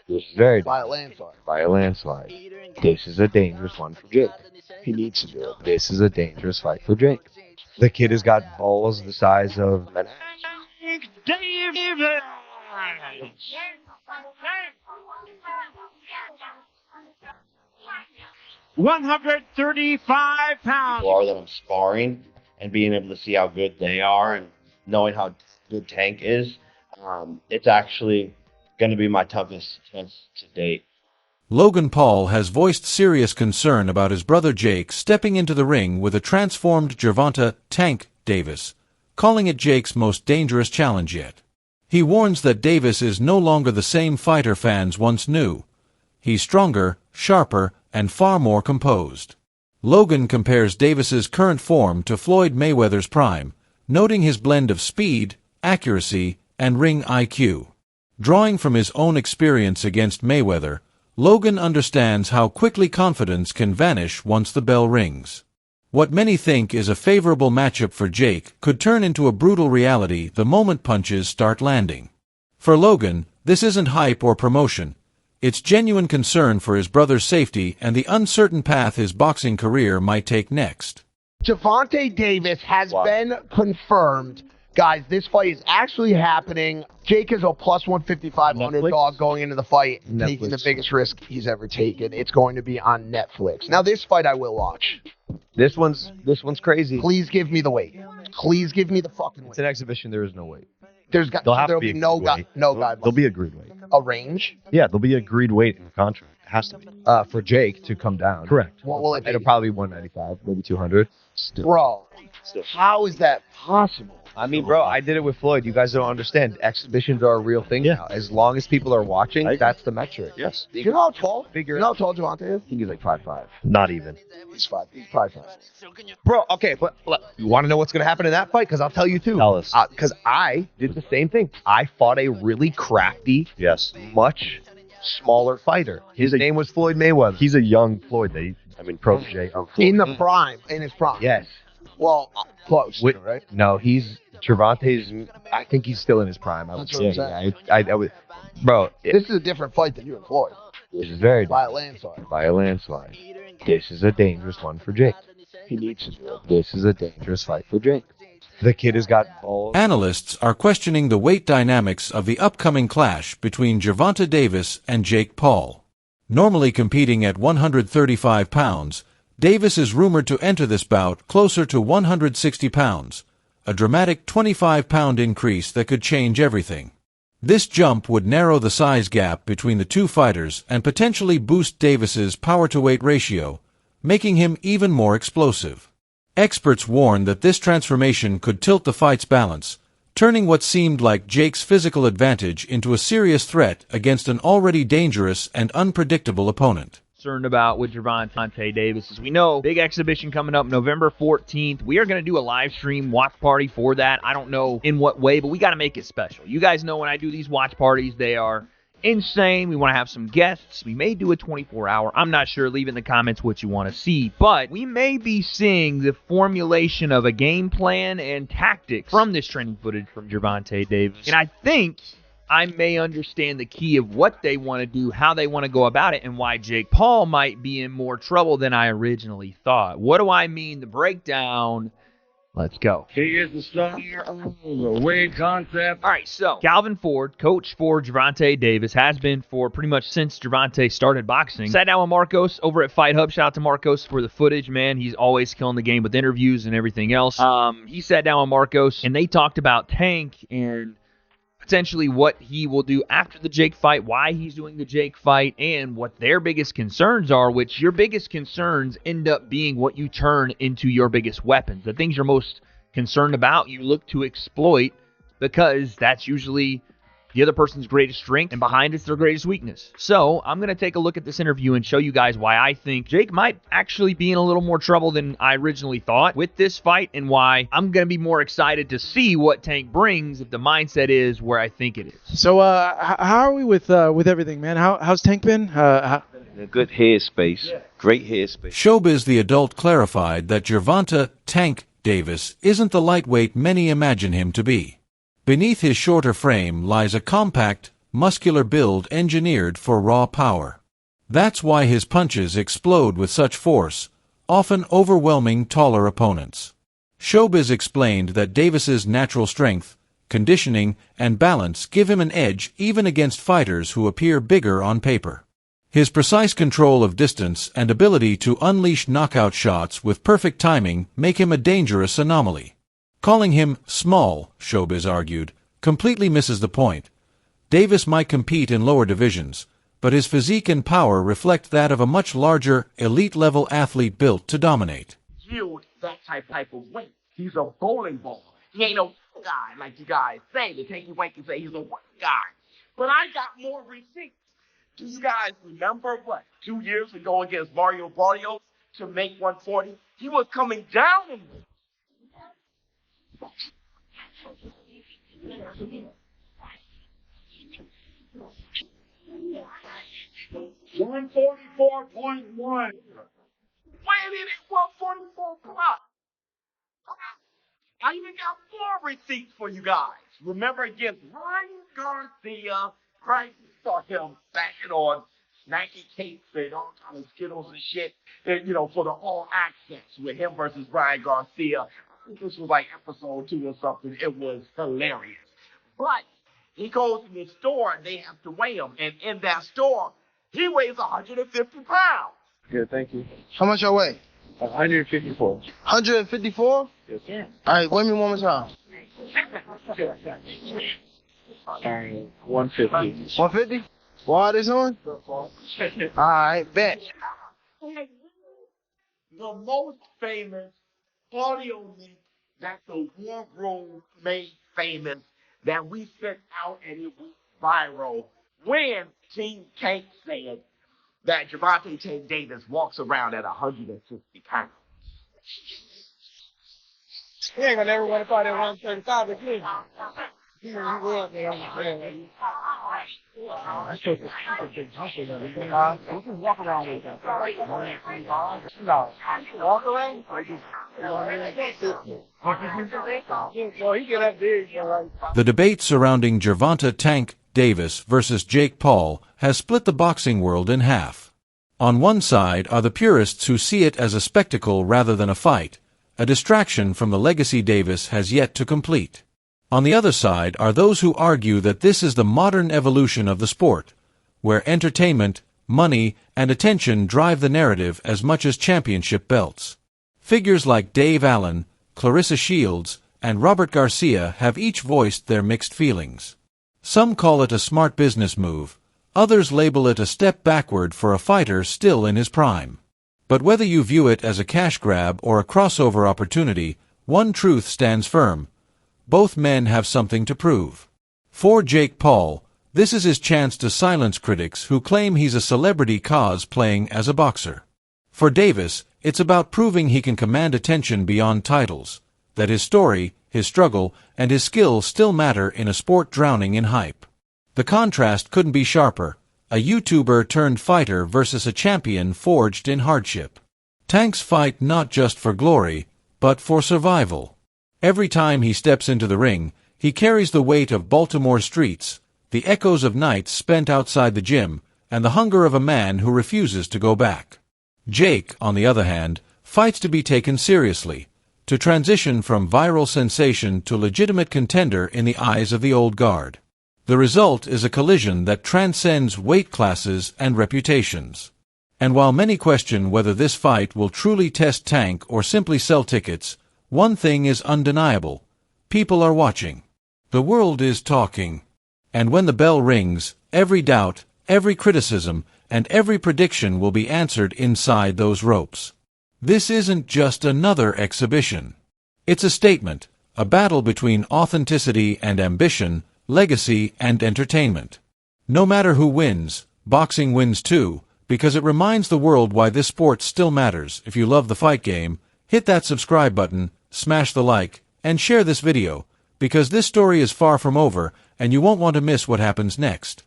This is very By a landslide. by a landslide. This is a dangerous one for Jake. He needs to do it. This is a dangerous fight for Jake. The kid has got balls the size of an axe. 135 pounds. People are that I'm sparring and being able to see how good they are and knowing how good Tank is, it's actually going to be my toughest test to date. Logan Paul has voiced serious concern about his brother Jake stepping into the ring with a transformed Gervonta Tank Davis, calling it Jake's most dangerous challenge yet. He warns that Davis is no longer the same fighter fans once knew. He's stronger, sharper, and far more composed. Logan compares Davis's current form to Floyd Mayweather's prime, noting his blend of speed, accuracy, and ring IQ. Drawing from his own experience against Mayweather, Logan understands how quickly confidence can vanish once the bell rings. What many think is a favorable matchup for Jake could turn into a brutal reality the moment punches start landing. For Logan, this isn't hype or promotion. It's genuine concern for his brother's safety and the uncertain path his boxing career might take next. Gervonta Davis has been confirmed. Guys, this fight is actually happening. Jake is a plus 155 underdog going into the fight, taking the biggest risk he's ever taken. It's going to be on Netflix. Now, this fight I will watch. This one's crazy. Please give me the weight. Please give me the fucking weight. It's an exhibition. There is no weight. There'll be no guidelines. There'll be agreed weight. A range? Yeah, there'll be agreed weight in the contract. It has to be. For Jake to come down. Correct. What will it be? It'll probably be 195, maybe 200. Still. Bro, how is that possible? I mean, bro, I did it with Floyd. You guys don't understand. Exhibitions are a real thing now. As long as people are watching, that's the metric. Yes. You know how tall? You know how tall Gervonta is? I think he's like 5'5". Not even. He's probably 5'5". Bro, okay, but look, you want to know what's going to happen in that fight? Because I'll tell you, too. Tell us. Because I did the same thing. I fought a really crafty, much smaller fighter. His name was Floyd Mayweather. He's a young Floyd. Protege of Floyd. In his prime. Yes. Well, close, right? No, Gervonta's, I think he's still in his prime. I would That's what say. I'm I would, bro. This is a different fight than you and Floyd. This is very By a landslide. By a landslide. This is a dangerous one for Jake. He needs to do it. This is a dangerous fight for Jake. The kid has got balls. Analysts are questioning the weight dynamics of the upcoming clash between Gervonta Davis and Jake Paul. Normally competing at 135 pounds, Davis is rumored to enter this bout closer to 160 pounds, a dramatic 25-pound increase that could change everything. This jump would narrow the size gap between the two fighters and potentially boost Davis's power-to-weight ratio, making him even more explosive. Experts warn that this transformation could tilt the fight's balance, turning what seemed like Jake's physical advantage into a serious threat against an already dangerous and unpredictable opponent. Concerned about with Gervonta Davis. As we know, big exhibition coming up November 14th. We are going to do a live stream watch party for that. I don't know in what way, but we got to make it special. You guys know when I do these watch parties, they are insane. We want to have some guests. We may do a 24-hour. I'm not sure. Leave in the comments what you want to see. But we may be seeing the formulation of a game plan and tactics from this training footage from Gervonta Davis. And I think I may understand the key of what they want to do, how they want to go about it, and why Jake Paul might be in more trouble than I originally thought. What do I mean? The breakdown. Let's go. He is the star of the weight concept. All right, so Calvin Ford, coach for Gervonta Davis, has been for pretty much since Gervonta started boxing. Sat down with Marcos over at Fight Hub. Shout out to Marcos for the footage, man. He's always killing the game with interviews and everything else. He sat down with Marcos, and they talked about Tank and potentially what he will do after the Jake fight, why he's doing the Jake fight, and what their biggest concerns are, which your biggest concerns end up being what you turn into your biggest weapons. The things you're most concerned about, you look to exploit because that's usually the other person's greatest strength, and behind it's their greatest weakness. So I'm going to take a look at this interview and show you guys why I think Jake might actually be in a little more trouble than I originally thought with this fight, and why I'm going to be more excited to see what Tank brings if the mindset is where I think it is. So how are we with everything, man? How's Tank been? In a good headspace, great headspace. Showbiz the adult clarified that Gervonta Tank Davis isn't the lightweight many imagine him to be. Beneath his shorter frame lies a compact, muscular build engineered for raw power. That's why his punches explode with such force, often overwhelming taller opponents. Showbiz explained that Davis's natural strength, conditioning, and balance give him an edge even against fighters who appear bigger on paper. His precise control of distance and ability to unleash knockout shots with perfect timing make him a dangerous anomaly. Calling him small, Showbiz argued, completely misses the point. Davis might compete in lower divisions, but his physique and power reflect that of a much larger, elite-level athlete built to dominate. Yield that type of weight. He's a bowling ball. He ain't no guy like you guys say. To take you away and say he's a white guy. But I got more receipts. Do you guys remember what? 2 years ago against Mario Barrios to make 140? He was coming down in 144.1. Wait a minute, 144 o'clock. I even got more receipts for you guys. Remember against Ryan Garcia, Christ saw him backing on snacky cakes and all kind of Skittles and shit, and, for the all access with him versus Ryan Garcia. I think this was like episode 2 or something. It was hilarious. But he goes in the store and they have to weigh him. And in that store, he weighs 150 pounds. Yeah, thank you. How much I weigh? 154. 154? Yes, sir. All right, weigh me one more time. 150. 150? Why this on? All right, bet. The most famous audio mix that the War Room made famous that we sent out and it went viral when Team Tank said that Gervonta Tank Davis walks around at 150 pounds. He ain't gonna never want to fight at 135 again. He will, man. That's just a stupid big jumper. You can walk around with that. No. Walk around? Well, he get that big. The debate surrounding Gervonta Tank Davis versus Jake Paul has split the boxing world in half. On one side are the purists who see it as a spectacle rather than a fight, a distraction from the legacy Davis has yet to complete. On the other side are those who argue that this is the modern evolution of the sport, where entertainment, money, and attention drive the narrative as much as championship belts. Figures like Dave Allen, Clarissa Shields, and Robert Garcia have each voiced their mixed feelings. Some call it a smart business move, others label it a step backward for a fighter still in his prime. But whether you view it as a cash grab or a crossover opportunity, one truth stands firm. Both men have something to prove. For Jake Paul, this is his chance to silence critics who claim he's a celebrity cosplaying as a boxer. For Davis, it's about proving he can command attention beyond titles, that his story, his struggle, and his skill still matter in a sport drowning in hype. The contrast couldn't be sharper, a YouTuber turned fighter versus a champion forged in hardship. Tanks fight not just for glory, but for survival. Every time he steps into the ring, he carries the weight of Baltimore streets, the echoes of nights spent outside the gym, and the hunger of a man who refuses to go back. Jake, on the other hand, fights to be taken seriously, to transition from viral sensation to legitimate contender in the eyes of the old guard. The result is a collision that transcends weight classes and reputations. And while many question whether this fight will truly test Tank or simply sell tickets, one thing is undeniable. People are watching. The world is talking. And when the bell rings, every doubt, every criticism, and every prediction will be answered inside those ropes. This isn't just another exhibition. It's a statement, a battle between authenticity and ambition, legacy and entertainment. No matter who wins, boxing wins too, because it reminds the world why this sport still matters. If you love the fight game, hit that subscribe button, smash the like, and share this video, because this story is far from over, and you won't want to miss what happens next.